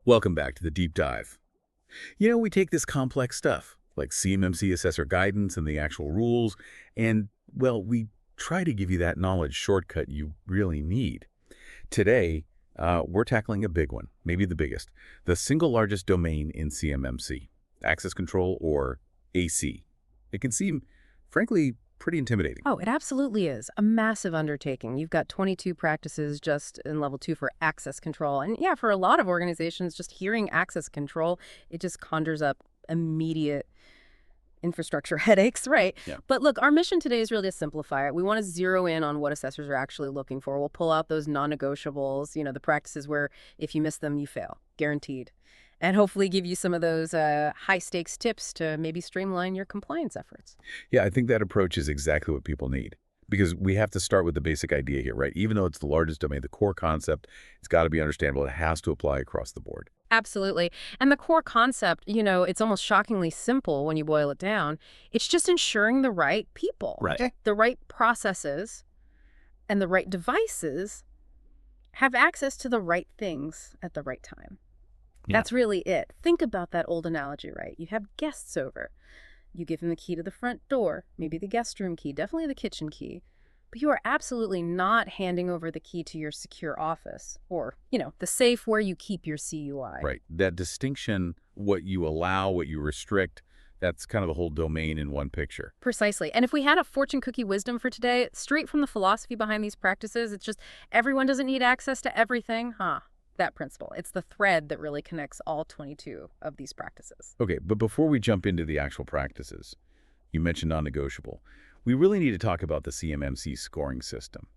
Welcome back to the deep dive. We take this complex stuff, like CMMC assessor guidance and the actual rules, and, well, we try to give you that knowledge shortcut you really need. Today, we're tackling a big one, maybe the biggest, the single largest domain in CMMC, access control, or AC. It can seem, frankly, pretty intimidating. Oh, it absolutely is. A massive undertaking. You've got 22 practices just in level 2 for access control. And yeah, for a lot of organizations, just hearing access control, it just conjures up immediate infrastructure headaches, right? Yeah. But look, our mission today is really to simplify it. We want to zero in on what assessors are actually looking for. We'll pull out those non-negotiables, the practices where if you miss them, you fail, guaranteed. And hopefully give you some of those high-stakes tips to maybe streamline your compliance efforts. Yeah, I think that approach is exactly what people need. Because we have to start with the basic idea here, right? Even though it's the largest domain, the core concept, it's got to be understandable. It has to apply across the board. Absolutely. And the core concept, it's almost shockingly simple when you boil it down. It's just ensuring the right people, Right. the right processes, and the right devices have access to the right things at the right time. Yeah. That's really it. Think about that old analogy, right? You have guests over. You give them the key to the front door, maybe the guest room key, definitely the kitchen key. But you are absolutely not handing over the key to your secure office or, the safe where you keep your CUI. Right. That distinction, what you allow, what you restrict, that's kind of the whole domain in one picture. Precisely. And if we had a fortune cookie wisdom for today, straight from the philosophy behind these practices, it's just everyone doesn't need access to everything, That principle. It's the thread that really connects all 22 of these practices. Okay, but before we jump into the actual practices, you mentioned non-negotiable. We really need to talk about the CMMC scoring system.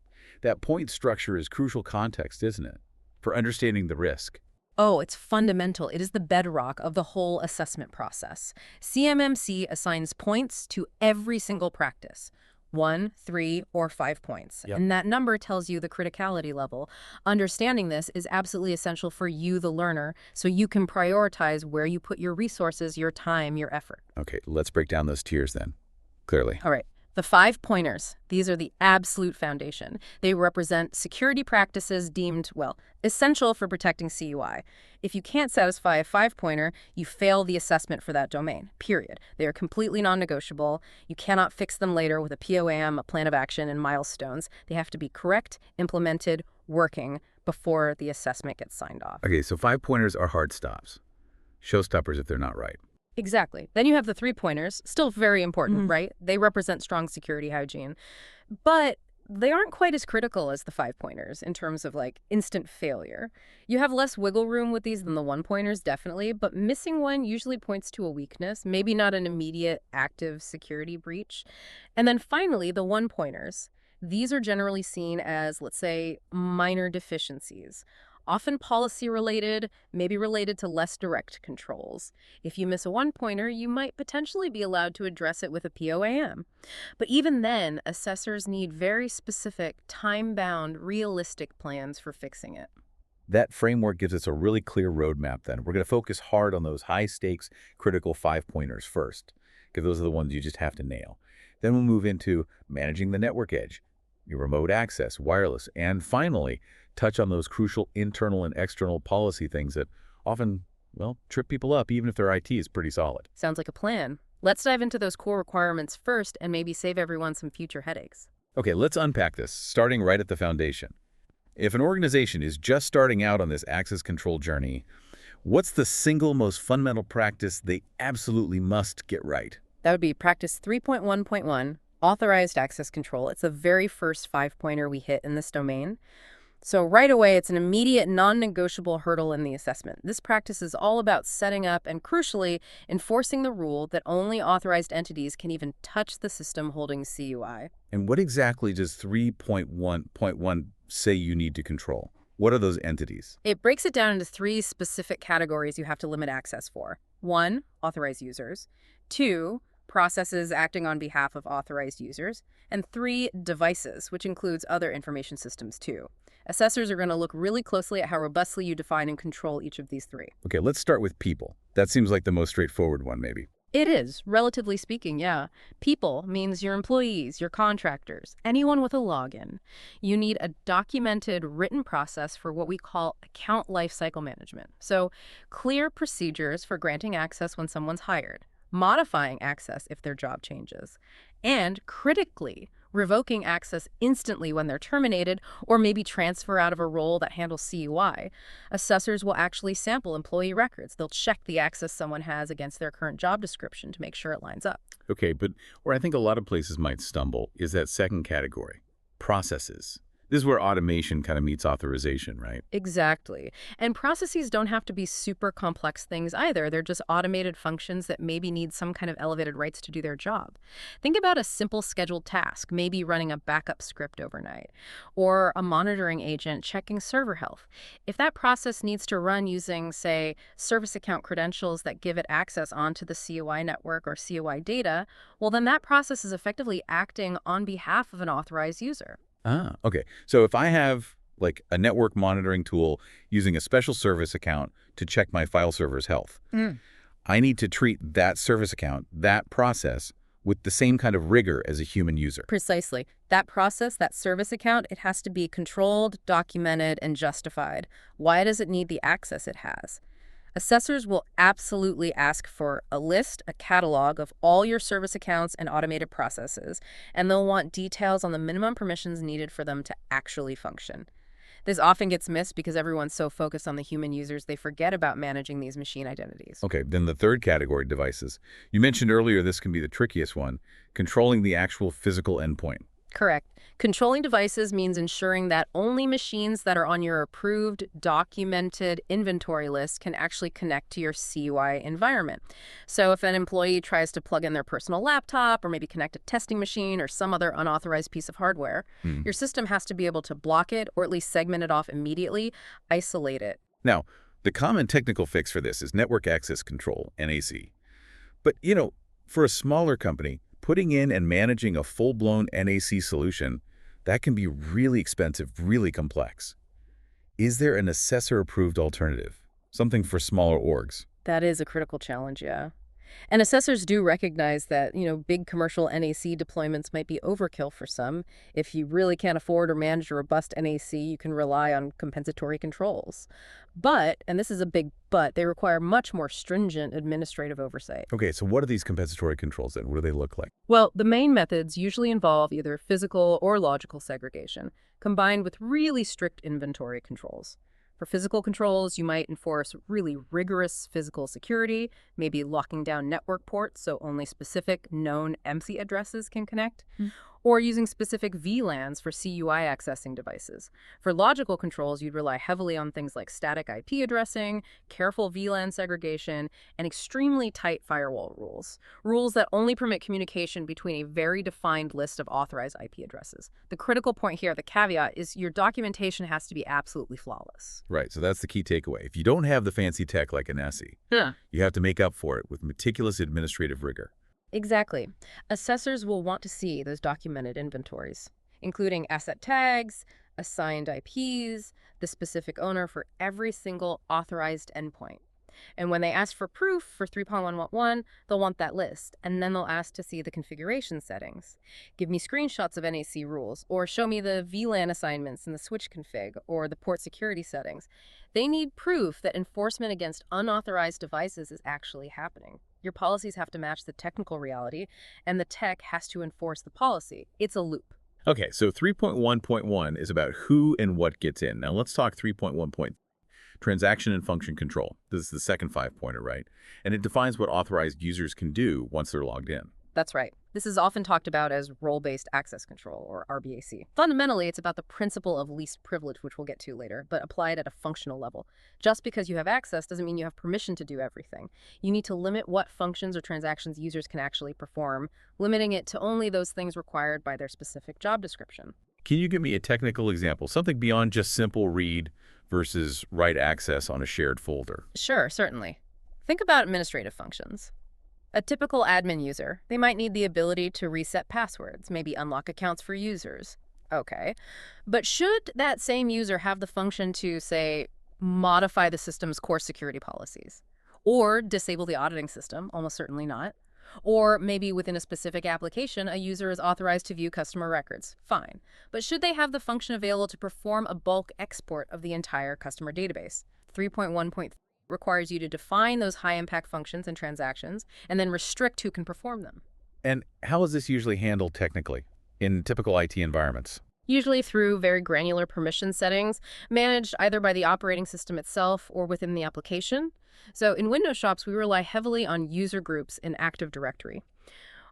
That point structure is crucial context, isn't it, for understanding the risk? Oh, it's fundamental. It is the bedrock of the whole assessment process. CMMC assigns points to every single practice. 1, 3, or 5 points. Yep. And that number tells you the criticality level. Understanding this is absolutely essential for you, the learner, so you can prioritize where you put your resources, your time, your effort. Okay, let's break down those tiers then, clearly. All right. The 5 pointers, these are the absolute foundation. They represent security practices deemed, essential for protecting CUI. If you can't satisfy a 5-pointer, you fail the assessment for that domain, period. They are completely non-negotiable. You cannot fix them later with a POAM, a plan of action, and milestones. They have to be correct, implemented, working before the assessment gets signed off. Okay, so 5 pointers are hard stops. Showstoppers if they're not right. Exactly. Then you have the 3-pointers, still very important, right? They represent strong security hygiene. But they aren't quite as critical as the 5-pointers in terms of instant failure. You have less wiggle room with these than the 1-pointers, definitely, but missing one usually points to a weakness, maybe not an immediate active security breach. And then finally, the 1-pointers. These are generally seen as, let's say, minor deficiencies. Often policy-related, maybe related to less direct controls. If you miss a 1-pointer, you might potentially be allowed to address it with a POAM. But even then, assessors need very specific, time-bound, realistic plans for fixing it. That framework gives us a really clear roadmap then. We're going to focus hard on those high-stakes, critical 5-pointers first, because those are the ones you just have to nail. Then we'll move into managing the network edge, your remote access, wireless, and finally, touch on those crucial internal and external policy things that often, trip people up, even if their IT is pretty solid. Sounds like a plan. Let's dive into those core requirements first and maybe save everyone some future headaches. Okay, let's unpack this, starting right at the foundation. If an organization is just starting out on this access control journey, what's the single most fundamental practice they absolutely must get right? That would be practice 3.1.1, authorized access control. It's the very first 5-pointer we hit in this domain. So right away, it's an immediate non-negotiable hurdle in the assessment. This practice is all about setting up and, crucially, enforcing the rule that only authorized entities can even touch the system holding CUI. And what exactly does 3.1.1 say you need to control? What are those entities? It breaks it down into 3 specific categories you have to limit access for. 1, authorized users. 2, processes acting on behalf of authorized users. And 3, devices, which includes other information systems too. Assessors are going to look really closely at how robustly you define and control each of these 3. Okay, let's start with people. That seems like the most straightforward one, maybe. It is, relatively speaking, yeah. People means your employees, your contractors, anyone with a login. You need a documented written process for what we call account lifecycle management. So, clear procedures for granting access when someone's hired, modifying access if their job changes, and critically, revoking access instantly when they're terminated or maybe transfer out of a role that handles CUI. Assessors will actually sample employee records. They'll check the access someone has against their current job description to make sure it lines up. Okay, but where I think a lot of places might stumble is that second category, processes. This is where automation kind of meets authorization, right? Exactly. And processes don't have to be super complex things either. They're just automated functions that maybe need some kind of elevated rights to do their job. Think about a simple scheduled task, maybe running a backup script overnight, or a monitoring agent checking server health. If that process needs to run using, say, service account credentials that give it access onto the COI network or COI data, well, then that process is effectively acting on behalf of an authorized user. Ah, okay. So if I have like a network monitoring tool using a special service account to check my file server's health, I need to treat that service account, that process, with the same kind of rigor as a human user. Precisely. That process, that service account, it has to be controlled, documented, and justified. Why does it need the access it has? Assessors will absolutely ask for a list, a catalog of all your service accounts and automated processes, and they'll want details on the minimum permissions needed for them to actually function. This often gets missed because everyone's so focused on the human users, they forget about managing these machine identities. Okay, then the third category, devices. You mentioned earlier this can be the trickiest one, controlling the actual physical endpoint. Correct. Controlling devices means ensuring that only machines that are on your approved, documented inventory list can actually connect to your CUI environment. So if an employee tries to plug in their personal laptop or maybe connect a testing machine or some other unauthorized piece of hardware, your system has to be able to block it or at least segment it off immediately, isolate it. Now, the common technical fix for this is network access control, NAC. But, for a smaller company, putting in and managing a full-blown NAC solution, that can be really expensive, really complex. Is there an assessor-approved alternative? Something for smaller orgs? That is a critical challenge, yeah. And assessors do recognize that, big commercial NAC deployments might be overkill for some. If you really can't afford or manage a robust NAC, you can rely on compensatory controls. But, and this is a big but, they require much more stringent administrative oversight. Okay, so what are these compensatory controls then? What do they look like? Well, the main methods usually involve either physical or logical segregation, combined with really strict inventory controls. For physical controls, you might enforce really rigorous physical security, maybe locking down network ports so only specific known MC addresses can connect, or using specific VLANs for CUI accessing devices. For logical controls, you'd rely heavily on things like static IP addressing, careful VLAN segregation, and extremely tight firewall rules. Rules that only permit communication between a very defined list of authorized IP addresses. The critical point here, the caveat, is your documentation has to be absolutely flawless. Right, so that's the key takeaway. If you don't have the fancy tech like an ASCII, you have to make up for it with meticulous administrative rigor. Exactly. Assessors will want to see those documented inventories, including asset tags, assigned IPs, the specific owner for every single authorized endpoint. And when they ask for proof for 3.1.1, they'll want that list, and then they'll ask to see the configuration settings. Give me screenshots of NAC rules, or show me the VLAN assignments in the switch config, or the port security settings. They need proof that enforcement against unauthorized devices is actually happening. Your policies have to match the technical reality, and the tech has to enforce the policy. It's a loop. Okay, so 3.1.1 is about who and what gets in. Now let's talk 3.1. Transaction and function control. This is the second five-pointer, right? And it defines what authorized users can do once they're logged in. That's right. This is often talked about as role-based access control, or RBAC. Fundamentally, it's about the principle of least privilege, which we'll get to later, but applied at a functional level. Just because you have access doesn't mean you have permission to do everything. You need to limit what functions or transactions users can actually perform, limiting it to only those things required by their specific job description. Can you give me a technical example, something beyond just simple read versus write access on a shared folder? Sure, certainly. Think about administrative functions. A typical admin user, they might need the ability to reset passwords, maybe unlock accounts for users. Okay. But should that same user have the function to, say, modify the system's core security policies? Or disable the auditing system? Almost certainly not. Or maybe within a specific application, a user is authorized to view customer records. Fine. But should they have the function available to perform a bulk export of the entire customer database? 3.1.3 requires you to define those high-impact functions and transactions, and then restrict who can perform them. And how is this usually handled technically in typical IT environments? Usually through very granular permission settings, managed either by the operating system itself or within the application. So in Windows shops, we rely heavily on user groups in Active Directory,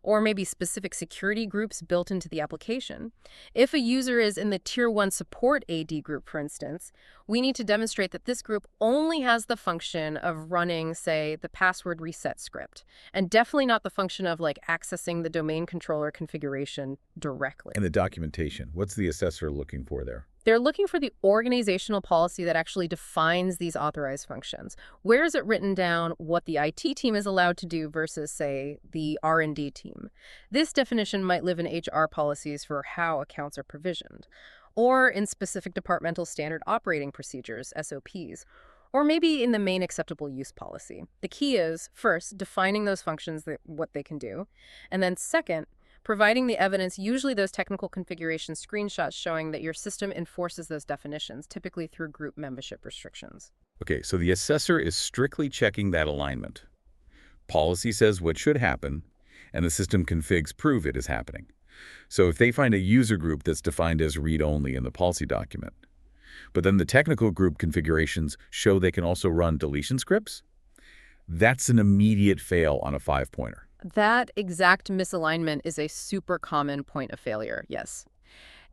or maybe specific security groups built into the application. If a user is in the Tier 1 support AD group, for instance, we need to demonstrate that this group only has the function of running, say, the password reset script, and definitely not the function of accessing the domain controller configuration directly. In the documentation, what's the assessor looking for there? They're looking for the organizational policy that actually defines these authorized functions. Where is it written down what the IT team is allowed to do versus, say, the R&D team? This definition might live in HR policies for how accounts are provisioned, or in specific departmental standard operating procedures, SOPs, or maybe in the main acceptable use policy. The key is, first, defining those functions, what they can do, and then second, providing the evidence, usually those technical configuration screenshots showing that your system enforces those definitions, typically through group membership restrictions. Okay, so the assessor is strictly checking that alignment. Policy says what should happen, and the system configs prove it is happening. So if they find a user group that's defined as read-only in the policy document, but then the technical group configurations show they can also run deletion scripts, that's an immediate fail on a 5-pointer. That exact misalignment is a super common point of failure, yes.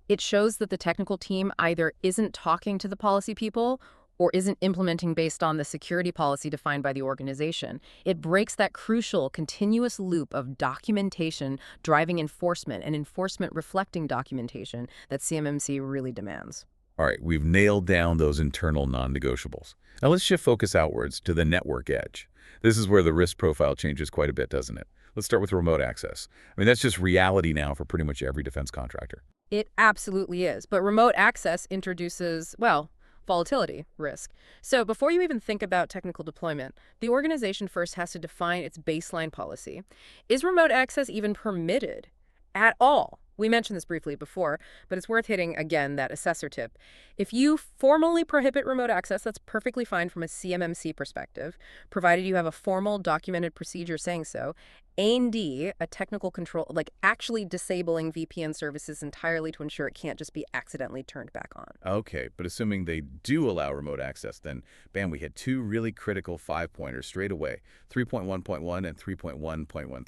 It shows that the technical team either isn't talking to the policy people or isn't implementing based on the security policy defined by the organization. It breaks that crucial continuous loop of documentation driving enforcement and enforcement reflecting documentation that CMMC really demands. All right, we've nailed down those internal non-negotiables. Now let's shift focus outwards to the network edge. This is where the risk profile changes quite a bit, doesn't it? Let's start with remote access. I mean, that's just reality now for pretty much every defense contractor. It absolutely is. But remote access introduces, well, volatility risk. So before you even think about technical deployment, the organization first has to define its baseline policy. Is remote access even permitted at all? We mentioned this briefly before, but it's worth hitting again that assessor tip. If you formally prohibit remote access, that's perfectly fine from a CMMC perspective, provided you have a formal documented procedure saying so. A&D, a technical control, actually disabling VPN services entirely to ensure it can't just be accidentally turned back on. Okay, but assuming they do allow remote access, then bam, we had two really critical 5-pointers straight away, 3.1.1 and 3.1.1.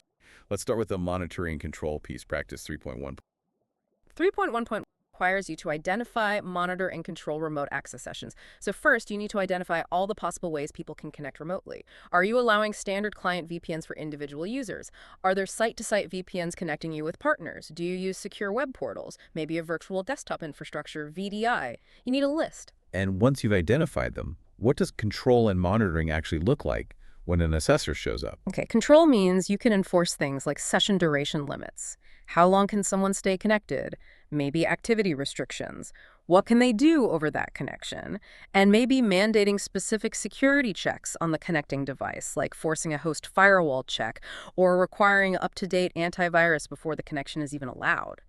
Let's start with the monitoring and control piece, practice 3.1. 3.1 requires you to identify, monitor, and control remote access sessions. So first, you need to identify all the possible ways people can connect remotely. Are you allowing standard client VPNs for individual users? Are there site-to-site VPNs connecting you with partners? Do you use secure web portals? Maybe a virtual desktop infrastructure, VDI? You need a list. And once you've identified them, what does control and monitoring actually look like when an assessor shows up? Okay, control means you can enforce things like session duration limits. How long can someone stay connected? Maybe activity restrictions. What can they do over that connection? And maybe mandating specific security checks on the connecting device, like forcing a host firewall check or requiring up-to-date antivirus before the connection is even allowed.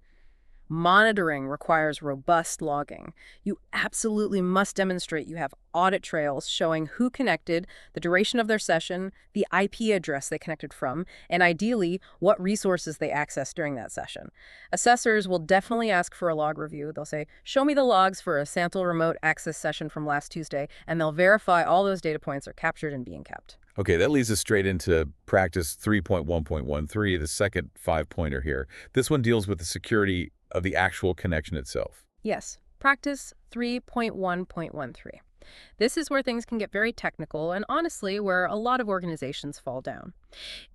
Monitoring requires robust logging. You absolutely must demonstrate you have audit trails showing who connected, the duration of their session, the IP address they connected from, and ideally, what resources they accessed during that session. Assessors will definitely ask for a log review. They'll say, show me the logs for a sample remote access session from last Tuesday, and they'll verify all those data points are captured and being kept. Okay, that leads us straight into practice 3.1.13, the second 5-pointer here. This one deals with the security of the actual connection itself. Yes, practice 3.1.13. This is where things can get very technical and honestly where a lot of organizations fall down.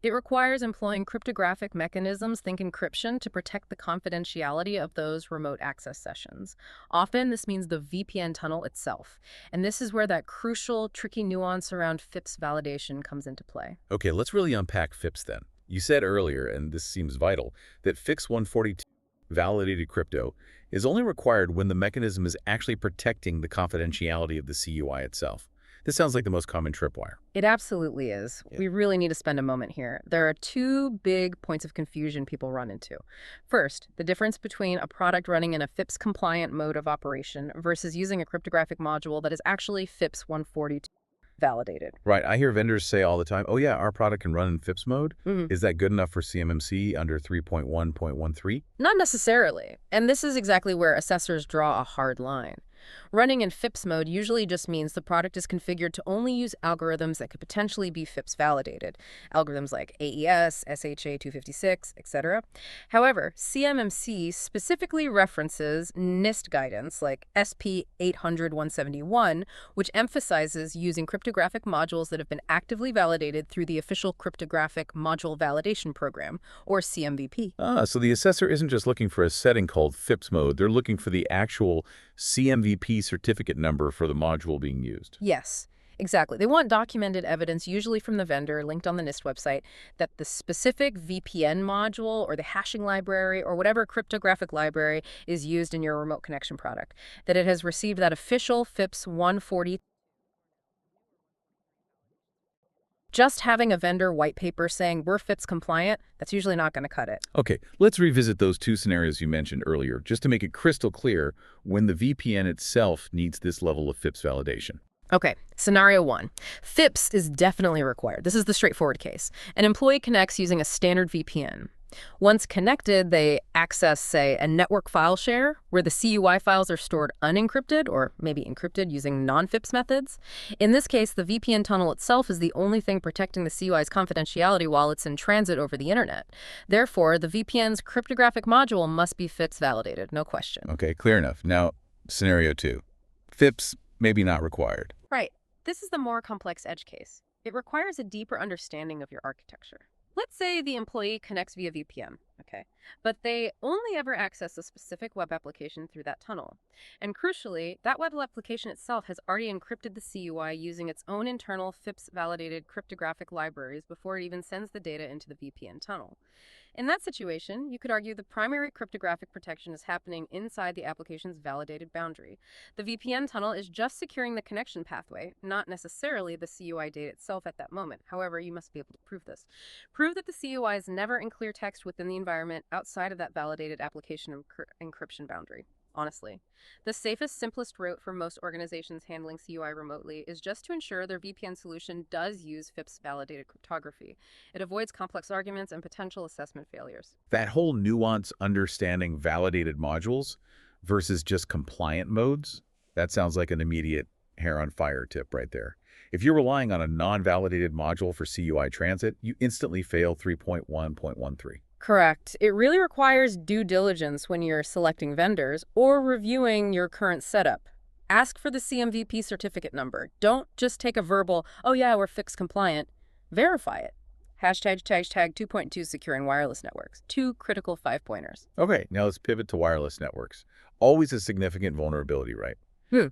It requires employing cryptographic mechanisms, think encryption, to protect the confidentiality of those remote access sessions. Often this means the VPN tunnel itself. And this is where that crucial, tricky nuance around FIPS validation comes into play. Okay, let's really unpack FIPS then. You said earlier, and this seems vital, that FIPS 142 validated crypto is only required when the mechanism is actually protecting the confidentiality of the CUI itself. This sounds like the most common tripwire. It absolutely is. Yeah. We really need to spend a moment here. There are two big points of confusion people run into. First, the difference between a product running in a FIPS-compliant mode of operation versus using a cryptographic module that is actually FIPS 142 validated. Right. I hear vendors say all the time, oh, yeah, our product can run in FIPS mode. Is that good enough for CMMC under 3.1.13? Not necessarily. And this is exactly where assessors draw a hard line. Running in FIPS mode usually just means the product is configured to only use algorithms that could potentially be FIPS validated, algorithms like AES, SHA-256, etc. However, CMMC specifically references NIST guidance like SP 800-171, which emphasizes using cryptographic modules that have been actively validated through the official Cryptographic Module Validation Program, or CMVP. So the assessor isn't just looking for a setting called FIPS mode. They're looking for the actual CMVP certificate number for the module being used. Yes, exactly. They want documented evidence, usually from the vendor, linked on the NIST website, that the specific VPN module or the hashing library or whatever cryptographic library is used in your remote connection product, that it has received that official FIPS 140. Just having a vendor white paper saying we're FIPS compliant, that's usually not going to cut it. Okay, let's revisit those two scenarios you mentioned earlier, just to make it crystal clear when the VPN itself needs this level of FIPS validation. Okay, scenario one. FIPS is definitely required. This is the straightforward case. An employee connects using a standard VPN. Once connected, they access, say, a network file share where the CUI files are stored unencrypted or maybe encrypted using non-FIPS methods. In this case, the VPN tunnel itself is the only thing protecting the CUI's confidentiality while it's in transit over the internet. Therefore, the VPN's cryptographic module must be FIPS validated, no question. Okay, clear enough. Now, scenario two. FIPS maybe not required. Right. This is the more complex edge case. It requires a deeper understanding of your architecture. Let's say the employee connects via VPN, okay, but they only ever access a specific web application through that tunnel. And crucially, that web application itself has already encrypted the CUI using its own internal FIPS-validated cryptographic libraries before it even sends the data into the VPN tunnel. In that situation, you could argue the primary cryptographic protection is happening inside the application's validated boundary. The VPN tunnel is just securing the connection pathway, not necessarily the CUI data itself at that moment. However, you must be able to prove this. Prove that the CUI is never in clear text within the environment outside of that validated application encryption boundary. Honestly, the safest, simplest route for most organizations handling CUI remotely is just to ensure their VPN solution does use FIPS-validated cryptography. It avoids complex arguments and potential assessment failures. That whole nuance understanding validated modules versus just compliant modes, that sounds like an immediate hair on fire tip right there. If you're relying on a non-validated module for CUI transit, you instantly fail 3.1.13. Correct. It really requires due diligence when you're selecting vendors or reviewing your current setup. Ask for the CMVP certificate number. Don't just take a verbal, oh yeah, we're FIPS compliant. Verify it. Hashtag 2.2 secure and wireless networks. Two critical 5-pointers. Okay, now let's pivot to wireless networks. Always a significant vulnerability, right?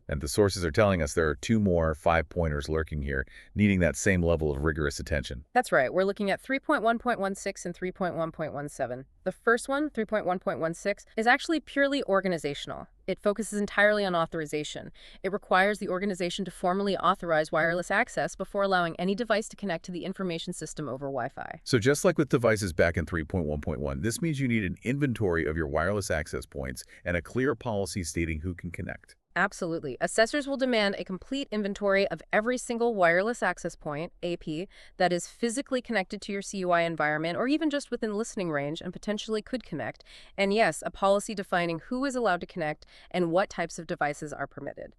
And the sources are telling us there are 2 more 5-pointers lurking here, needing that same level of rigorous attention. That's right. We're looking at 3.1.16 and 3.1.17. The first one, 3.1.16, is actually purely organizational. It focuses entirely on authorization. It requires the organization to formally authorize wireless access before allowing any device to connect to the information system over Wi-Fi. So just like with devices back in 3.1.1, this means you need an inventory of your wireless access points and a clear policy stating who can connect. Absolutely. Assessors will demand a complete inventory of every single wireless access point, AP, that is physically connected to your CUI environment or even just within listening range and potentially could connect. And yes, a policy defining who is allowed to connect and what types of devices are permitted.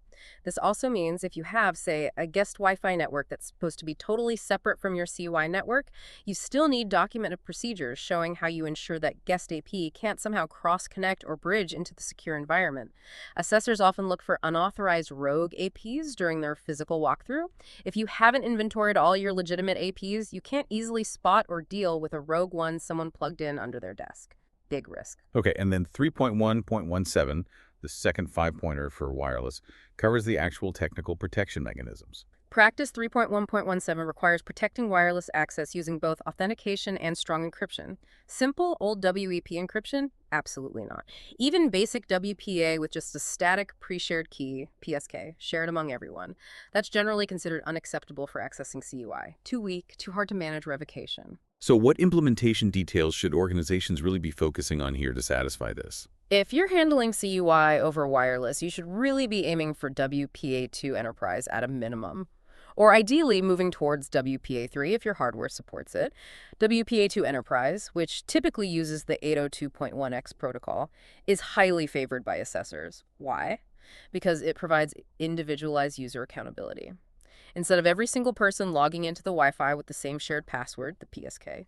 This also means if you have, say, a guest Wi-Fi network that's supposed to be totally separate from your CUI network, you still need documented procedures showing how you ensure that guest AP can't somehow cross-connect or bridge into the secure environment. Assessors often look for unauthorized rogue APs during their physical walkthrough. If you haven't inventoried all your legitimate APs, you can't easily spot or deal with a rogue one someone plugged in under their desk. Big risk. Okay, and then 3.1.17, the second 5-pointer for wireless, covers the actual technical protection mechanisms. Practice 3.1.17 requires protecting wireless access using both authentication and strong encryption. Simple, old WEP encryption? Absolutely not. Even basic WPA with just a static pre-shared key, PSK, shared among everyone, that's generally considered unacceptable for accessing CUI. Too weak, too hard to manage revocation. So what implementation details should organizations really be focusing on here to satisfy this? If you're handling CUI over wireless, you should really be aiming for WPA2 Enterprise at a minimum. Or ideally moving towards WPA3 if your hardware supports it. WPA2 Enterprise, which typically uses the 802.1x protocol, is highly favored by assessors. Why? Because it provides individualized user accountability. Instead of every single person logging into the Wi-Fi with the same shared password, the PSK,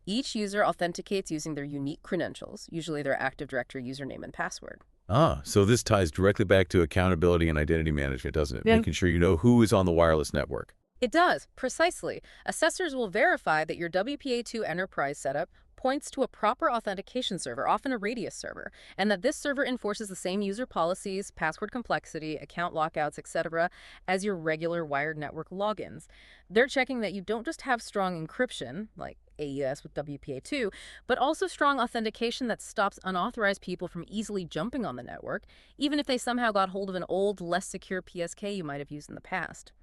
each user authenticates using their unique credentials, usually their Active Directory username and password. Ah, so this ties directly back to accountability and identity management, doesn't it? Yeah. Making sure you know who is on the wireless network. It does, precisely. Assessors will verify that your WPA2 Enterprise setup points to a proper authentication server, often a radius server, and that this server enforces the same user policies, password complexity, account lockouts, etc., as your regular wired network logins. They're checking that you don't just have strong encryption, like AES with WPA2, but also strong authentication that stops unauthorized people from easily jumping on the network, even if they somehow got hold of an old, less secure PSK you might have used in the past.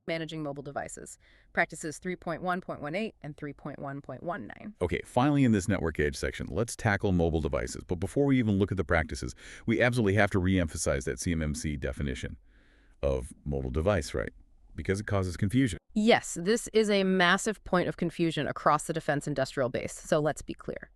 Managing mobile devices. Practices 3.1.18 and 3.1.19. Okay, finally in this network edge section, let's tackle mobile devices. But before we even look at the practices, we absolutely have to re-emphasize that CMMC definition of mobile device, right? Because it causes confusion. Yes, this is a massive point of confusion across the defense industrial base, so let's be clear.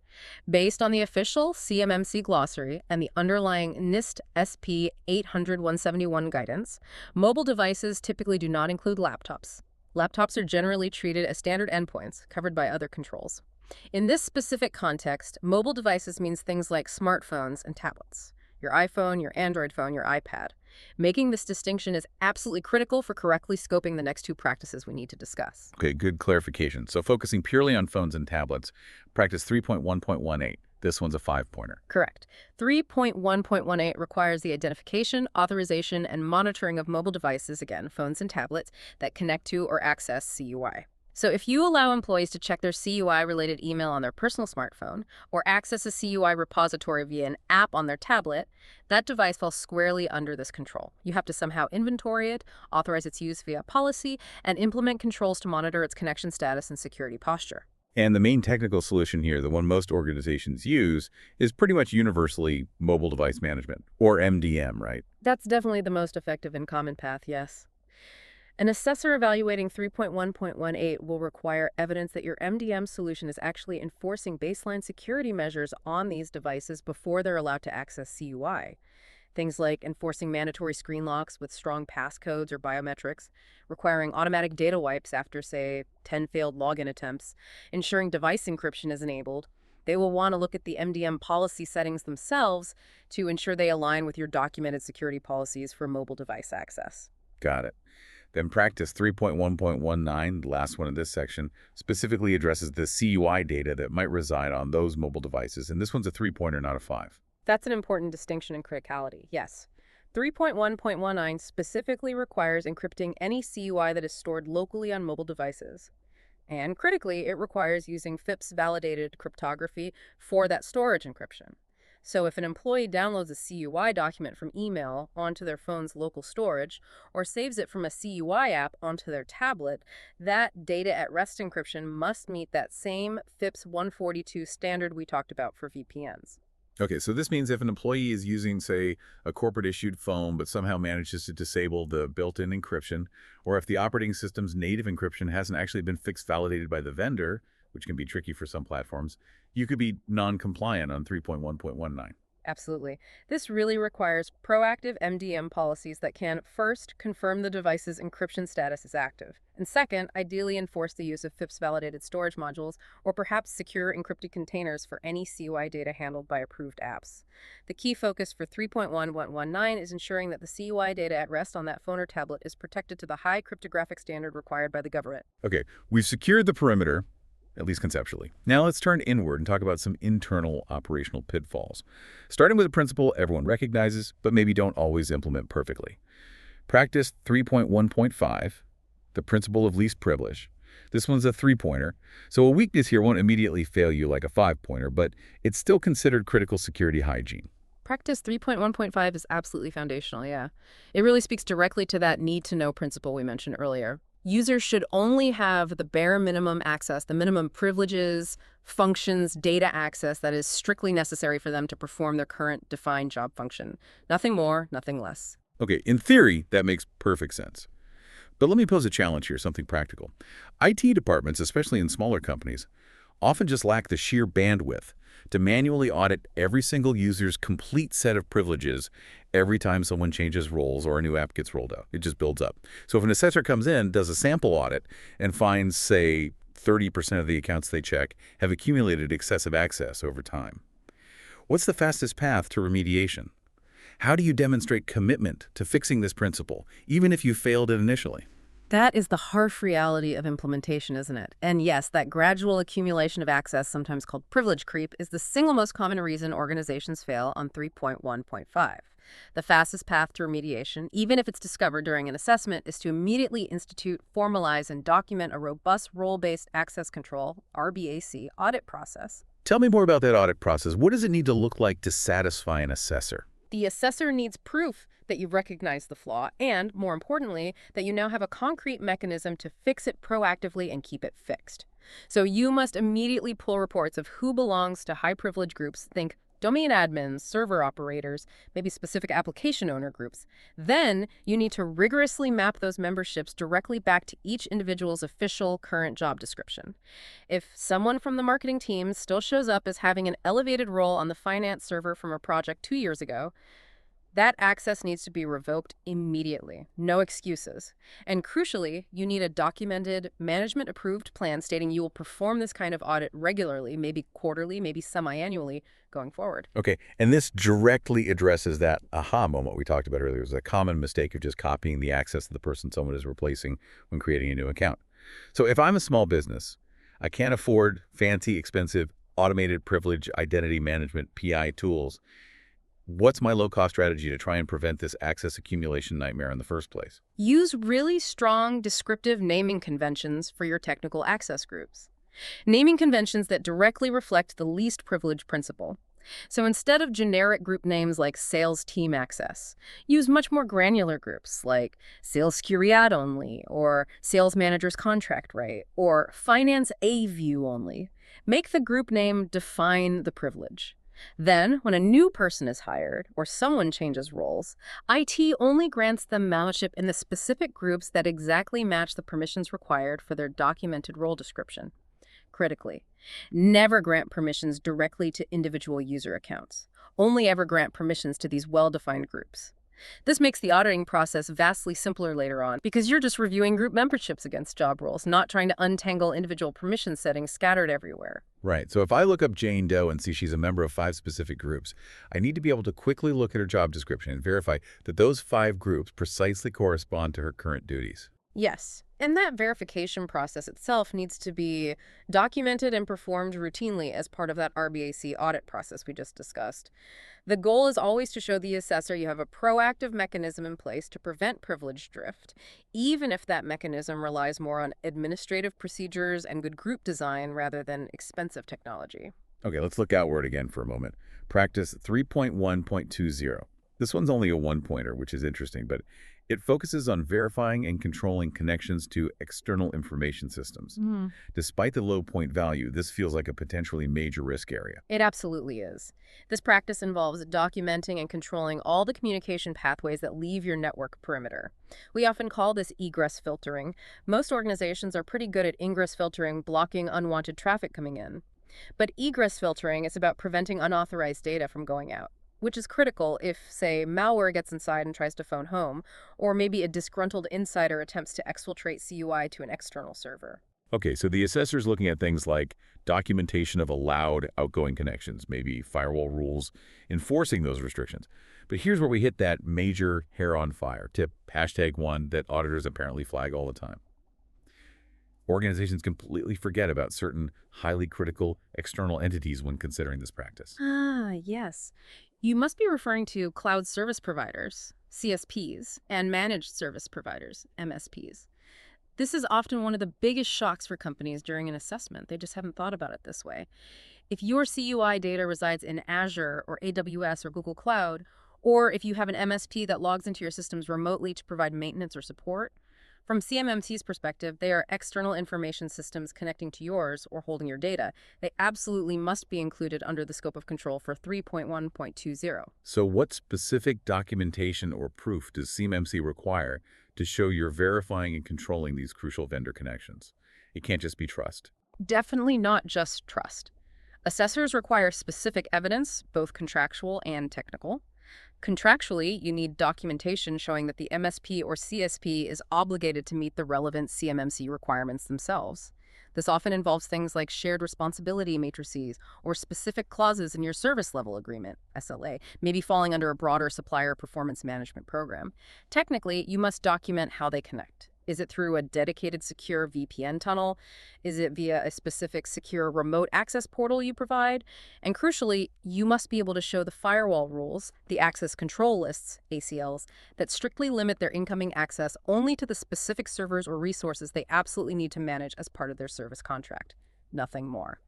Based on the official CMMC glossary and the underlying NIST SP 800-171 guidance, mobile devices typically do not include laptops. Laptops are generally treated as standard endpoints covered by other controls. In this specific context, mobile devices means things like smartphones and tablets. Your iPhone, your Android phone, your iPad. Making this distinction is absolutely critical for correctly scoping the next two practices we need to discuss. Okay, good clarification. So focusing purely on phones and tablets, practice 3.1.18. This one's a 5-pointer. Correct. 3.1.18 requires the identification, authorization, and monitoring of mobile devices, again, phones and tablets, that connect to or access CUI. So if you allow employees to check their CUI-related email on their personal smartphone or access a CUI repository via an app on their tablet, that device falls squarely under this control. You have to somehow inventory it, authorize its use via policy, and implement controls to monitor its connection status and security posture. And the main technical solution here, the one most organizations use, is pretty much universally mobile device management, or MDM, right? That's definitely the most effective and common path, yes. An assessor evaluating 3.1.18 will require evidence that your MDM solution is actually enforcing baseline security measures on these devices before they're allowed to access CUI. Things like enforcing mandatory screen locks with strong passcodes or biometrics, requiring automatic data wipes after, say, 10 failed login attempts, ensuring device encryption is enabled. They will want to look at the MDM policy settings themselves to ensure they align with your documented security policies for mobile device access. Got it. Then practice 3.1.19, the last one in this section, specifically addresses the CUI data that might reside on those mobile devices. And this one's a 3-pointer, not a 5. That's an important distinction and criticality, yes. 3.1.19 specifically requires encrypting any CUI that is stored locally on mobile devices. And critically, it requires using FIPS-validated cryptography for that storage encryption. So if an employee downloads a CUI document from email onto their phone's local storage or saves it from a CUI app onto their tablet, that data at rest encryption must meet that same FIPS 142 standard we talked about for VPNs. Okay, so this means if an employee is using, say, a corporate-issued phone but somehow manages to disable the built-in encryption, or if the operating system's native encryption hasn't actually been FIPS-validated by the vendor, which can be tricky for some platforms, you could be non-compliant on 3.1.19. Absolutely. This really requires proactive MDM policies that can, first, confirm the device's encryption status is active, and second, ideally enforce the use of FIPS-validated storage modules or perhaps secure encrypted containers for any CUI data handled by approved apps. The key focus for 3.1.19 is ensuring that the CUI data at rest on that phone or tablet is protected to the high cryptographic standard required by the government. Okay, we've secured the perimeter, at least conceptually. Now let's turn inward and talk about some internal operational pitfalls. Starting with a principle everyone recognizes, but maybe don't always implement perfectly. Practice 3.1.5, the principle of least privilege. This one's a three-pointer, so a weakness here won't immediately fail you like a five-pointer, but it's still considered critical security hygiene. Practice 3.1.5 is absolutely foundational, yeah. It really speaks directly to that need-to-know principle we mentioned earlier. Users should only have the bare minimum access, the minimum privileges, functions, data access that is strictly necessary for them to perform their current defined job function. Nothing more, nothing less. Okay, in theory, that makes perfect sense. But let me pose a challenge here, something practical. IT departments, especially in smaller companies, often just lack the sheer bandwidth to manually audit every single user's complete set of privileges every time someone changes roles or a new app gets rolled out. It just builds up. So if an assessor comes in, does a sample audit, and finds, say, 30% of the accounts they check have accumulated excessive access over time, what's the fastest path to remediation? How do you demonstrate commitment to fixing this principle, even if you failed it initially? That is the harsh reality of implementation, isn't it? And yes, that gradual accumulation of access, sometimes called privilege creep, is the single most common reason organizations fail on 3.1.5. The fastest path to remediation, even if it's discovered during an assessment, is to immediately institute, formalize, and document a robust role-based access control, RBAC, audit process. Tell me more about that audit process. What does it need to look like to satisfy an assessor? The assessor needs proof that you've recognized the flaw and, more importantly, that you now have a concrete mechanism to fix it proactively and keep it fixed. So you must immediately pull reports of who belongs to high privilege groups, think domain admins, server operators, maybe specific application owner groups. Then you need to rigorously map those memberships directly back to each individual's official current job description. If someone from the marketing team still shows up as having an elevated role on the finance server from a project 2 years ago, that access needs to be revoked immediately. No excuses. And crucially, you need a documented, management-approved plan stating you will perform this kind of audit regularly, maybe quarterly, maybe semi-annually, going forward. Okay, and this directly addresses that aha moment we talked about earlier. It was a common mistake of just copying the access of the person someone is replacing when creating a new account. So if I'm a small business, I can't afford fancy, expensive, automated privilege identity management, PI tools. What's my low-cost strategy to try and prevent this access accumulation nightmare in the first place? Use really strong, descriptive naming conventions for your technical access groups. Naming conventions that directly reflect the least privilege principle. So instead of generic group names like Sales Team Access, use much more granular groups like Sales Curiat Only, or Sales Manager's Contract Right, or Finance A View Only. Make the group name define the privilege. Then, when a new person is hired or someone changes roles, IT only grants them membership in the specific groups that exactly match the permissions required for their documented role description. Critically, never grant permissions directly to individual user accounts. Only ever grant permissions to these well-defined groups. This makes the auditing process vastly simpler later on because you're just reviewing group memberships against job roles, not trying to untangle individual permission settings scattered everywhere. Right. So if I look up Jane Doe and see she's a member of 5 specific groups, I need to be able to quickly look at her job description and verify that those 5 groups precisely correspond to her current duties. Yes, and that verification process itself needs to be documented and performed routinely as part of that RBAC audit process we just discussed. The goal is always to show the assessor you have a proactive mechanism in place to prevent privilege drift, even if that mechanism relies more on administrative procedures and good group design rather than expensive technology. Okay, let's look outward again for a moment. Practice 3.1.20. This one's only a one-pointer, which is interesting, but it focuses on verifying and controlling connections to external information systems. Despite the low point value, this feels like a potentially major risk area. It absolutely is. This practice involves documenting and controlling all the communication pathways that leave your network perimeter. We often call this egress filtering. Most organizations are pretty good at ingress filtering, blocking unwanted traffic coming in. But egress filtering is about preventing unauthorized data from going out, which is critical if, say, malware gets inside and tries to phone home, or maybe a disgruntled insider attempts to exfiltrate CUI to an external server. Okay, so the assessor's looking at things like documentation of allowed outgoing connections, maybe firewall rules, enforcing those restrictions. But here's where we hit that major hair on fire tip, #1, that auditors apparently flag all the time. Organizations completely forget about certain highly critical external entities when considering this practice. Ah, yes. You must be referring to cloud service providers, CSPs, and managed service providers, MSPs. This is often one of the biggest shocks for companies during an assessment. They just haven't thought about it this way. If your CUI data resides in Azure or AWS or Google Cloud, or if you have an MSP that logs into your systems remotely to provide maintenance or support, from CMMC's perspective, they are external information systems connecting to yours or holding your data. They absolutely must be included under the scope of control for 3.1.20. So what specific documentation or proof does CMMC require to show you're verifying and controlling these crucial vendor connections? It can't just be trust. Definitely not just trust. Assessors require specific evidence, both contractual and technical. Contractually, you need documentation showing that the MSP or CSP is obligated to meet the relevant CMMC requirements themselves. This often involves things like shared responsibility matrices or specific clauses in your service level agreement, SLA, maybe falling under a broader supplier performance management program. Technically, you must document how they connect. Is it through a dedicated secure VPN tunnel? Is it via a specific secure remote access portal you provide? And crucially, you must be able to show the firewall rules, the access control lists, ACLs, that strictly limit their incoming access only to the specific servers or resources they absolutely need to manage as part of their service contract. Nothing more.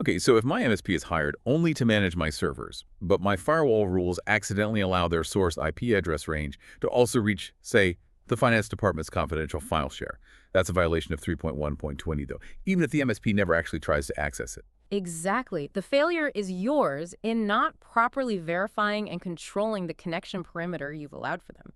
Okay, so if my MSP is hired only to manage my servers, but my firewall rules accidentally allow their source IP address range to also reach, say, the finance department's confidential file share. That's a violation of 3.1.20, though, even if the MSP never actually tries to access it. Exactly. The failure is yours in not properly verifying and controlling the connection perimeter you've allowed for them.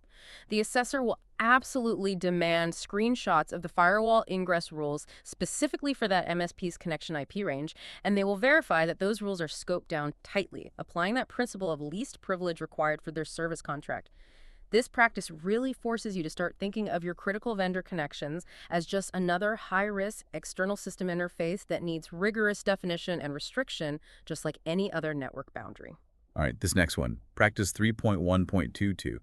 The assessor will absolutely demand screenshots of the firewall ingress rules specifically for that MSP's connection IP range, and they will verify that those rules are scoped down tightly, applying that principle of least privilege required for their service contract. This practice really forces you to start thinking of your critical vendor connections as just another high-risk external system interface that needs rigorous definition and restriction, just like any other network boundary. All right, this next one, practice 3.1.22,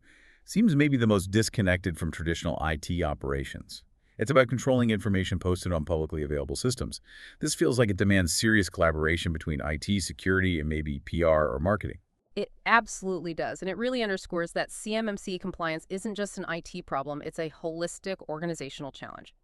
seems maybe the most disconnected from traditional IT operations. It's about controlling information posted on publicly available systems. This feels like it demands serious collaboration between IT, security, and maybe PR or marketing. It absolutely does, and it really underscores that CMMC compliance isn't just an IT problem, it's a holistic organizational challenge.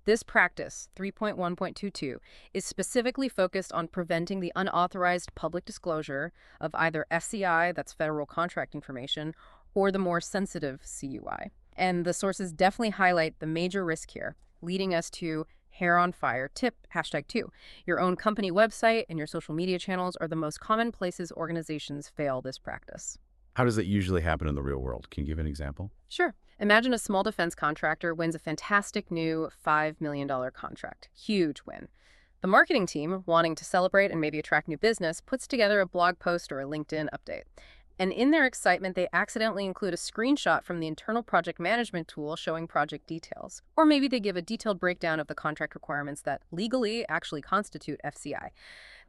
This practice, 3.1.22, is specifically focused on preventing the unauthorized public disclosure of either FCI, that's federal contract information, or the more sensitive CUI. And the sources definitely highlight the major risk here, leading us to Hair on Fire tip, #2. Your own company website and your social media channels are the most common places organizations fail this practice. How does that usually happen in the real world? Can you give an example? Sure. Imagine a small defense contractor wins a fantastic new $5 million contract. Huge win. The marketing team, wanting to celebrate and maybe attract new business, puts together a blog post or a LinkedIn update. And in their excitement, they accidentally include a screenshot from the internal project management tool showing project details. Or maybe they give a detailed breakdown of the contract requirements that legally actually constitute FCI.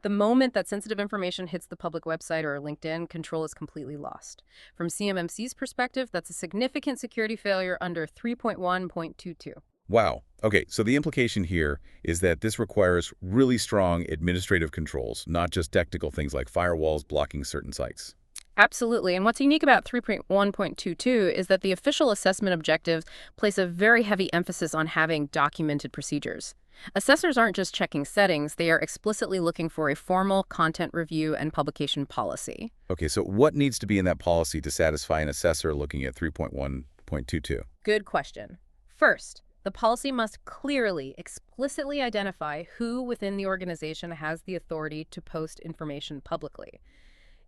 The moment that sensitive information hits the public website or LinkedIn, control is completely lost. From CMMC's perspective, that's a significant security failure under 3.1.22. Wow. Okay, so the implication here is that this requires really strong administrative controls, not just technical things like firewalls blocking certain sites. Absolutely. And what's unique about 3.1.22 is that the official assessment objectives place a very heavy emphasis on having documented procedures. Assessors aren't just checking settings, they are explicitly looking for a formal content review and publication policy. Okay, so what needs to be in that policy to satisfy an assessor looking at 3.1.22? Good question. First, the policy must clearly, explicitly identify who within the organization has the authority to post information publicly.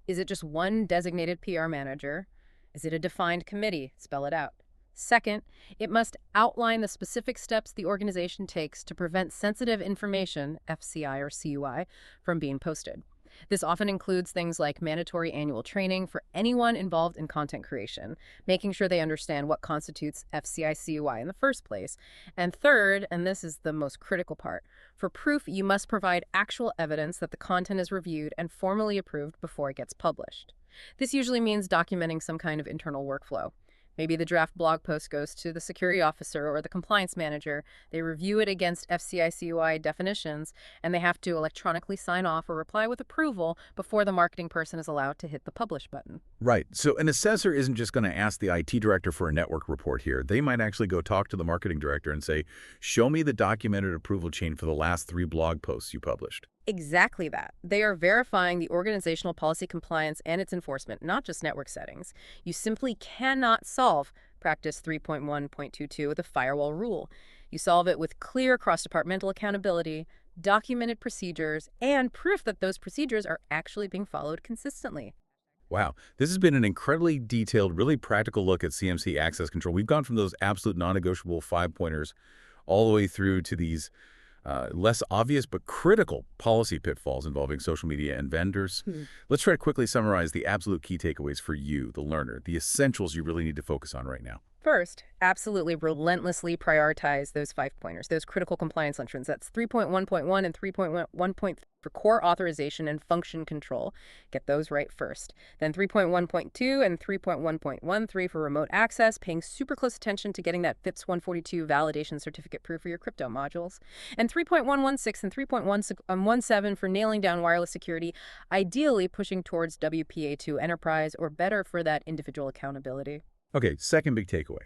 Is it just one designated PR manager? Is it a defined committee? Spell it out. Second, it must outline the specific steps the organization takes to prevent sensitive information, FCI or CUI, from being posted. This often includes things like mandatory annual training for anyone involved in content creation, making sure they understand what constitutes FCI CUI in the first place. And third, and this is the most critical part, for proof, you must provide actual evidence that the content is reviewed and formally approved before it gets published. This usually means documenting some kind of internal workflow. Maybe the draft blog post goes to the security officer or the compliance manager. They review it against FCI/CUI definitions, and they have to electronically sign off or reply with approval before the marketing person is allowed to hit the publish button. Right. So an assessor isn't just going to ask the IT director for a network report here. They might actually go talk to the marketing director and say, show me the documented approval chain for the last 3 blog posts you published. Exactly that. They are verifying the organizational policy compliance and its enforcement, not just network settings. You simply cannot solve Practice 3.1.22 with a firewall rule. You solve it with clear cross-departmental accountability, documented procedures, and proof that those procedures are actually being followed consistently. Wow, this has been an incredibly detailed, really practical look at CMC access control. We've gone from those absolute non-negotiable 5-pointers all the way through to these less obvious but critical policy pitfalls involving social media and vendors. Let's try to quickly summarize the absolute key takeaways for you, the learner, the essentials you really need to focus on right now. First, absolutely relentlessly prioritize those 5-pointers, those critical compliance functions. That's 3.1.1 and 3.1.3 for core authorization and function control. Get those right first. Then 3.1.2 and 3.1.13 for remote access, paying super close attention to getting that FIPS 142 validation certificate proof for your crypto modules. And 3.116 and 3.117 for nailing down wireless security, ideally pushing towards WPA2 enterprise or better for that individual accountability. Okay, second big takeaway.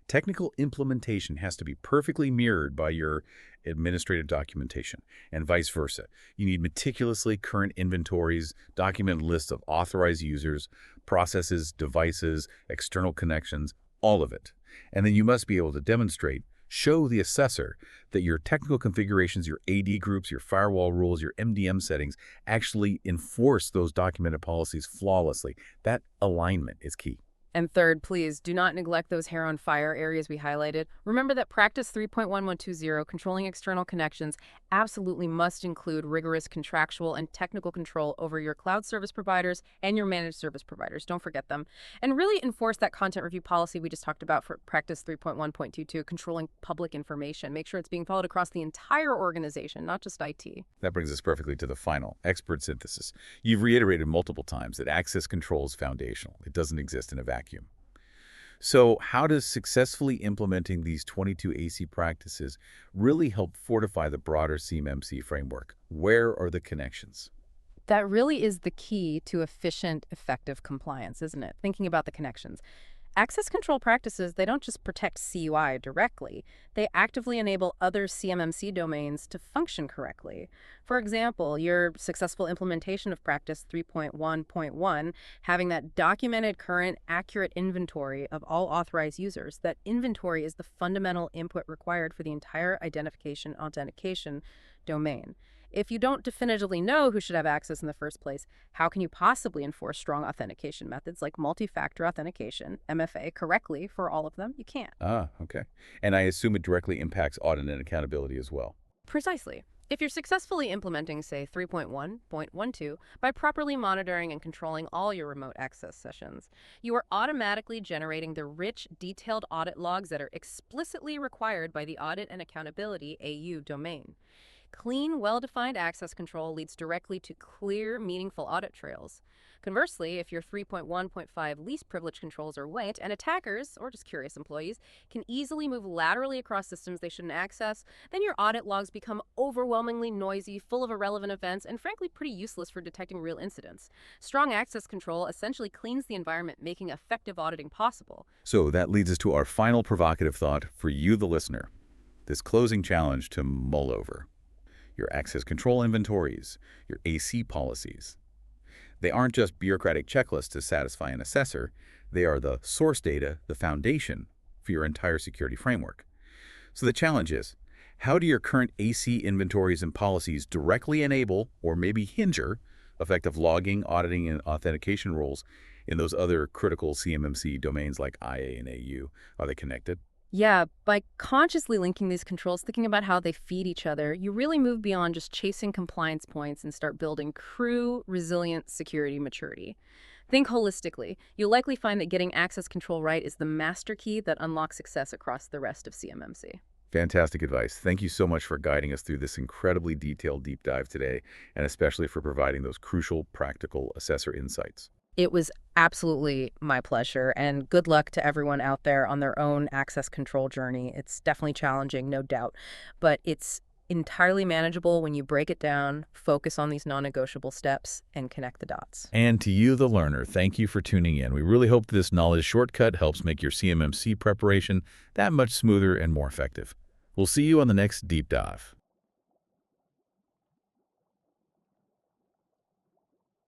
Technical implementation has to be perfectly mirrored by your administrative documentation, and vice versa. You need meticulously current inventories, documented lists of authorized users, processes, devices, external connections, all of it. And then you must be able to demonstrate, show the assessor that your technical configurations, your AD groups, your firewall rules, your MDM settings actually enforce those documented policies flawlessly. That alignment is key. And third, please do not neglect those hair on fire areas we highlighted. Remember that Practice 3.1120, controlling external connections, absolutely must include rigorous contractual and technical control over your cloud service providers and your managed service providers. Don't forget them. And really enforce that content review policy we just talked about for Practice 3.1.22, controlling public information. Make sure it's being followed across the entire organization, not just IT. That brings us perfectly to the final, expert synthesis. You've reiterated multiple times that access control is foundational. It doesn't exist in a vacuum. So how does successfully implementing these 22 AC practices really help fortify the broader CMMC framework? Where are the connections? That really is the key to efficient, effective compliance, isn't it? Thinking about the connections. Access control practices, they don't just protect CUI directly. They actively enable other CMMC domains to function correctly. For example, your successful implementation of Practice 3.1.1, having that documented, current, accurate inventory of all authorized users, that inventory is the fundamental input required for the entire authentication domain. If you don't definitively know who should have access in the first place, how can you possibly enforce strong authentication methods like multi-factor authentication, MFA, correctly for all of them? You can't. Ah, okay. And I assume it directly impacts audit and accountability as well. Precisely. If you're successfully implementing, say, 3.1.12 by properly monitoring and controlling all your remote access sessions, you are automatically generating the rich, detailed audit logs that are explicitly required by the Audit and Accountability AU domain. Clean, well-defined access control leads directly to clear, meaningful audit trails. Conversely, if your 3.1.5 least privilege controls are weak and attackers, or just curious employees, can easily move laterally across systems they shouldn't access, then your audit logs become overwhelmingly noisy, full of irrelevant events, and frankly pretty useless for detecting real incidents. Strong access control essentially cleans the environment, making effective auditing possible. So that leads us to our final provocative thought for you, the listener. This closing challenge to mull over. Your access control inventories, your AC policies. They aren't just bureaucratic checklists to satisfy an assessor. They are the source data, the foundation for your entire security framework. So the challenge is, how do your current AC inventories and policies directly enable or maybe hinder effective logging, auditing, and authentication rules in those other critical CMMC domains like IA and AU? Are they connected? Yeah, by consciously linking these controls, thinking about how they feed each other, you really move beyond just chasing compliance points and start building true, resilient security maturity. Think holistically. You'll likely find that getting access control right is the master key that unlocks success across the rest of CMMC. Fantastic advice. Thank you so much for guiding us through this incredibly detailed deep dive today, and especially for providing those crucial, practical assessor insights. It was absolutely my pleasure, and good luck to everyone out there on their own access control journey. It's definitely challenging, no doubt, but it's entirely manageable when you break it down, focus on these non-negotiable steps, and connect the dots. And to you, the learner, thank you for tuning in. We really hope this knowledge shortcut helps make your CMMC preparation that much smoother and more effective. We'll see you on the next deep dive.